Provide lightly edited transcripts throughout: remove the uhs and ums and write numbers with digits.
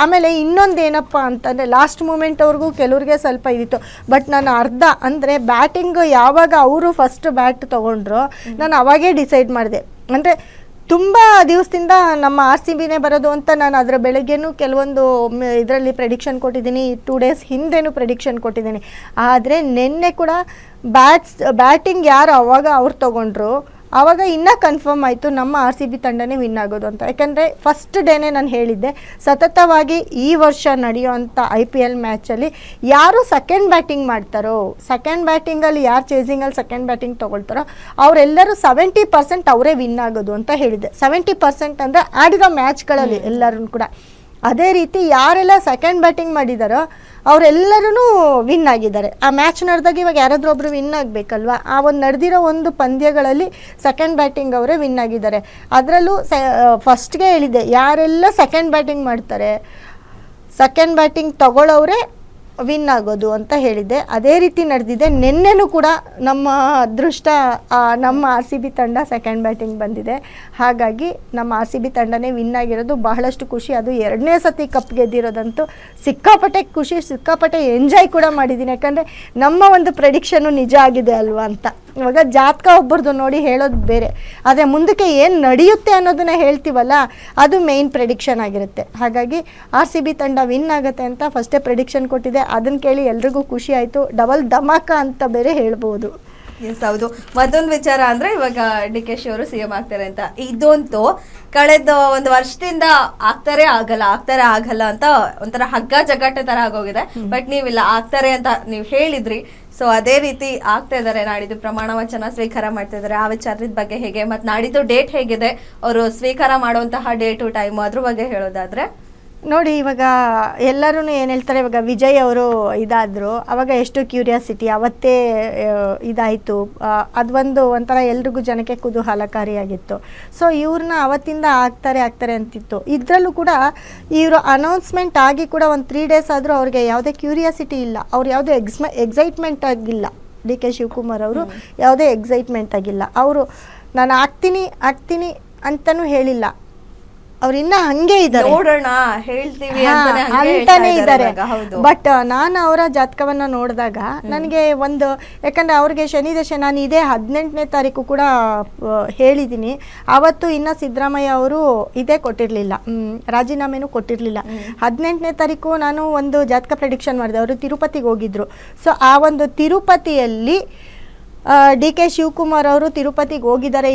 ಆಮೇಲೆ ಇನ್ನೊಂದೇನಪ್ಪ ಅಂತಂದರೆ ಲಾಸ್ಟ್ ಮೂಮೆಂಟ್ವರೆಗೂ ಕೆಲವ್ರಿಗೆ ಸ್ವಲ್ಪ ಇದಿತ್ತು. ಬಟ್ ನಾನು ಅರ್ಧ ಅಂದರೆ ಬ್ಯಾಟಿಂಗ್ ಯಾವಾಗ ಅವರು ಫಸ್ಟ್ ಬ್ಯಾಟ್ ತೊಗೊಂಡ್ರು ನಾನು ಅವಾಗೇ ಡಿಸೈಡ್ ಮಾಡಿದೆ. ಅಂದರೆ ತುಂಬ ದಿವಸದಿಂದ ನಮ್ಮ RCBನೇ ಬರೋದು ಅಂತ ನಾನು ಅದರ ಬೆಳಗ್ಗೆನೂ ಕೆಲವೊಂದು ಇದರಲ್ಲಿ ಪ್ರೆಡಿಕ್ಷನ್ ಕೊಟ್ಟಿದ್ದೀನಿ, 2 ಡೇಸ್ ಹಿಂದೆನೂ ಪ್ರೆಡಿಕ್ಷನ್ ಕೊಟ್ಟಿದ್ದೀನಿ. ಆದರೆ ನಿನ್ನೆ ಕೂಡ ಬ್ಯಾಟಿಂಗ್ ಯಾರು ಅವಾಗ ಅವ್ರು ತೊಗೊಂಡ್ರು ಆವಾಗ ಇನ್ನೂ ಕನ್ಫರ್ಮ್ ಆಯಿತು ನಮ್ಮ RCB ತಂಡನೇ ವಿನ್ ಆಗೋದು ಅಂತ. ಯಾಕಂದರೆ ಫಸ್ಟ್ ಡೇನೇ ನಾನು ಹೇಳಿದ್ದೆ, ಸತತವಾಗಿ ಈ ವರ್ಷ ನಡೆಯುವಂಥ IPL ಮ್ಯಾಚಲ್ಲಿ ಯಾರು ಸೆಕೆಂಡ್ ಬ್ಯಾಟಿಂಗ್ ಮಾಡ್ತಾರೋ, ಸೆಕೆಂಡ್ ಬ್ಯಾಟಿಂಗಲ್ಲಿ ಯಾರು ಚೇಸಿಂಗಲ್ಲಿ ಸೆಕೆಂಡ್ ಬ್ಯಾಟಿಂಗ್ ತೊಗೊಳ್ತಾರೋ ಅವರೆಲ್ಲರೂ 70% ಅವರೇ ವಿನ್ ಆಗೋದು ಅಂತ ಹೇಳಿದ್ದೆ. 70% ಅಂದರೆ ಆಡಿರೋ ಮ್ಯಾಚ್ಗಳಲ್ಲಿ ಎಲ್ಲರೂ ಕೂಡ. ಅದೇ ರೀತಿ ಯಾರೆಲ್ಲ ಸೆಕೆಂಡ್ ಬ್ಯಾಟಿಂಗ್ ಮಾಡಿದಾರೋ ಅವರೆಲ್ಲರೂ ವಿನ್ ಆಗಿದ್ದಾರೆ. ಆ ಮ್ಯಾಚ್ ನಡೆದಾಗ ಇವಾಗ ಯಾರಾದರೂ ಒಬ್ಬರು ವಿನ್ ಆಗಬೇಕಲ್ವ, ಆ ಒಂದು ನಡೆದಿರೋ ಒಂದು ಪಂದ್ಯಗಳಲ್ಲಿ ಸೆಕೆಂಡ್ ಬ್ಯಾಟಿಂಗ್ ಅವರೇ ವಿನ್ ಆಗಿದ್ದಾರೆ. ಅದರಲ್ಲೂ ಫಸ್ಟ್ಗೆ ಹೇಳಿದ್ದೆ, ಯಾರೆಲ್ಲ ಸೆಕೆಂಡ್ ಬ್ಯಾಟಿಂಗ್ ಮಾಡ್ತಾರೆ ಸೆಕೆಂಡ್ ಬ್ಯಾಟಿಂಗ್ ತಗೊಳ್ಳೋರೇ ವಿನ್ ಆಗೋದು ಅಂತ ಹೇಳಿದ್ದೆ. ಅದೇ ರೀತಿ ನಡೆದಿದೆ. ನಿನ್ನೆನೂ ಕೂಡ ನಮ್ಮ ಅದೃಷ್ಟ ನಮ್ಮ RCB ತಂಡ ಸೆಕೆಂಡ್ ಬ್ಯಾಟಿಂಗ್ ಬಂದಿದೆ. ಹಾಗಾಗಿ ನಮ್ಮ RCB ತಂಡನೇ ವಿನ್ ಆಗಿರೋದು ಬಹಳಷ್ಟು ಖುಷಿ. ಅದು 2ನೇ ಸತಿ ಕಪ್ ಗೆದ್ದಿರೋದಂತೂ ಸಿಕ್ಕಾಪಟ್ಟೆ ಖುಷಿ, ಸಿಕ್ಕಾಪಟ್ಟೆ ಎಂಜಾಯ್ ಕೂಡ ಮಾಡಿದ್ದೀನಿ. ಯಾಕಂದರೆ ನಮ್ಮ ಒಂದು ಪ್ರೆಡಿಕ್ಷನ್ನು ನಿಜ ಆಗಿದೆ ಅಲ್ವಾ ಅಂತ. ಇವಾಗ ಜಾತಕ ಒಬ್ಬರದು ನೋಡಿ ಹೇಳೋದು ಬೇರೆ, ಆದರೆ ಮುಂದಕ್ಕೆ ಏನು ನಡೆಯುತ್ತೆ ಅನ್ನೋದನ್ನ ಹೇಳ್ತೀವಲ್ಲ ಅದು ಮೇಯ್ನ್ ಪ್ರೆಡಿಕ್ಷನ್ ಆಗಿರುತ್ತೆ. ಹಾಗಾಗಿ RCB ತಂಡ ವಿನ್ ಆಗುತ್ತೆ ಅಂತ ಫಸ್ಟೇ ಪ್ರೆಡಿಕ್ಷನ್ ಕೊಟ್ಟಿದೆ. ಅದನ್ನು ಕೇಳಿ ಎಲ್ರಿಗೂ ಖುಷಿ ಆಯಿತು. ಡಬಲ್ ಧಮಾಕ ಅಂತ ಬೇರೆ ಹೇಳ್ಬೋದು. ಎಸ್, ಹೌದು. ಮತ್ತೊಂದು ವಿಚಾರ ಅಂದರೆ ಇವಾಗ DK ಶಿ ಅವರು CM ಆಗ್ತಾರೆ ಅಂತ, ಇದಂತೂ ಕಳೆದ ಒಂದು ವರ್ಷದಿಂದ ಆಗ್ತಾರೆ ಆಗಲ್ಲ ಅಂತ ಒಂಥರ ಹಗ್ಗ ಜಗ್ಗಾಟ ತರ ಆಗೋಗಿದೆ. ಬಟ್ ನೀವಿಲ್ಲ, ಆಗ್ತಾರೆ ಅಂತ ನೀವು ಹೇಳಿದ್ರಿ. ಸೊ ಅದೇ ರೀತಿ ಆಗ್ತಾ ಇದಾರೆ. ನಾಡಿದ್ದು ಪ್ರಮಾಣ ವಚನ ಸ್ವೀಕಾರ ಮಾಡ್ತಾ ಇದಾರೆ. ಆ ವಿಚಾರದ ಬಗ್ಗೆ ಹೇಗೆ, ಮತ್ತು ನಾಡಿದ್ದು ಡೇಟ್ ಹೇಗಿದೆ, ಅವರು ಸ್ವೀಕಾರ ಮಾಡುವಂತಹ ಡೇಟು ಟೈಮು ಅದ್ರ ಬಗ್ಗೆ ಹೇಳೋದಾದ್ರೆ ನೋಡಿ, ಇವಾಗ ಎಲ್ಲರೂ ಏನು ಹೇಳ್ತಾರೆ, ಇವಾಗ ವಿಜಯ್ ಅವರು ಇದಾದರು ಅವಾಗ ಎಷ್ಟು ಕ್ಯೂರಿಯಾಸಿಟಿ ಅವತ್ತೇ ಇದಾಯಿತು. ಅದೊಂದು ಒಂಥರ ಎಲ್ರಿಗೂ ಜನಕ್ಕೆ ಕುತೂಹಲಕಾರಿಯಾಗಿತ್ತು. ಸೊ ಇವ್ರನ್ನ ಅವತ್ತಿಂದ ಆಗ್ತಾರೆ ಅಂತಿತ್ತು. ಇದರಲ್ಲೂ ಕೂಡ ಇವರು ಅನೌನ್ಸ್ಮೆಂಟ್ ಆಗಿ ಕೂಡ ಒಂದು 3 ಡೇಸ್ ಆದರೂ ಅವ್ರಿಗೆ ಯಾವುದೇ ಕ್ಯೂರಿಯಾಸಿಟಿ ಇಲ್ಲ, ಅವ್ರು ಯಾವುದೇ ಎಕ್ಸೈಟ್ಮೆಂಟ್ ಆಗಿಲ್ಲ. DK ಶಿವಕುಮಾರ್ ಅವರು ಯಾವುದೇ ಎಕ್ಸೈಟ್ಮೆಂಟ್ ಆಗಿಲ್ಲ. ಅವರು ನಾನು ಆಗ್ತೀನಿ ಅಂತಲೂ ಹೇಳಿಲ್ಲ. ಅವ್ರು ಇನ್ನ ಹಂಗೆ ಇದ್ದಾರೆ, ನೋಡೋಣ ಹೇಳ್ತೀವಿ ಅಂತಾನೆ ಇದ್ದಾರೆ. ಬಟ್ ನಾನು ಅವರ ಜಾತಕವನ್ನ ನೋಡಿದಾಗ ನನಗೆ ಒಂದು, ಯಾಕಂದ್ರೆ ಅವ್ರಿಗೆ ಶನಿ ದಶೆ, ನಾನು ಇದೇ 18ನೇ ತಾರೀಕು ಕೂಡ ಹೇಳಿದ್ದೀನಿ. ಅವತ್ತು ಇನ್ನ ಸಿದ್ದರಾಮಯ್ಯ ಅವರು ಇದೇ ಕೊಟ್ಟಿರಲಿಲ್ಲ, ರಾಜೀನಾಮೆನೂ ಕೊಟ್ಟಿರಲಿಲ್ಲ. 18ನೇ ತಾರೀಕು ನಾನು ಒಂದು ಜಾತಕ ಪ್ರೆಡಿಕ್ಷನ್ ಮಾಡಿದೆ. ಅವರು ತಿರುಪತಿಗೆ ಹೋಗಿದ್ರು. ಸೊ ಆ ಒಂದು ತಿರುಪತಿಯಲ್ಲಿ DK ಶಿವಕುಮಾರ್ ಅವರು ತಿರುಪತಿಗೆ ಹೋಗಿದ್ದಾರೆ.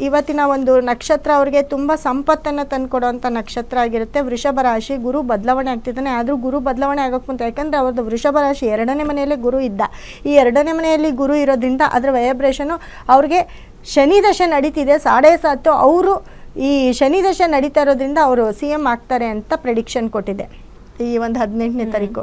ಇವತ್ತಿನ ಒಂದು ನಕ್ಷತ್ರ ಅವ್ರಿಗೆ ತುಂಬ ಸಂಪತ್ತನ್ನು ತಂದುಕೊಡುವಂಥ ನಕ್ಷತ್ರ ಆಗಿರುತ್ತೆ. ವೃಷಭ ರಾಶಿ. ಗುರು ಬದಲಾವಣೆ ಆಗ್ತಿದ್ದಾನೆ. ಆದರೂ ಗುರು ಬದಲಾವಣೆ ಆಗೋಕ್ಕೆ ಮುಂದೆ, ಯಾಕಂದರೆ ಅವ್ರದ್ದು ವೃಷಭ ರಾಶಿ 2ನೇ ಮನೆಯಲ್ಲೇ ಗುರು ಇದ್ದ. ಈ 2ನೇ ಮನೆಯಲ್ಲಿ ಗುರು ಇರೋದ್ರಿಂದ ಅದರ ವೈಬ್ರೇಷನು ಅವ್ರಿಗೆ ಶನಿ ದಶೆ ನಡೀತಿದೆ 7.5. ಅವರು ಈ ಶನಿ ದಶೆ ನಡೀತಾ ಇರೋದ್ರಿಂದ ಅವರು CM ಆಗ್ತಾರೆ ಅಂತ ಪ್ರೆಡಿಕ್ಷನ್ ಕೊಟ್ಟಿದೆ ಈ ಒಂದು 18ನೇ ತಾರೀಕು.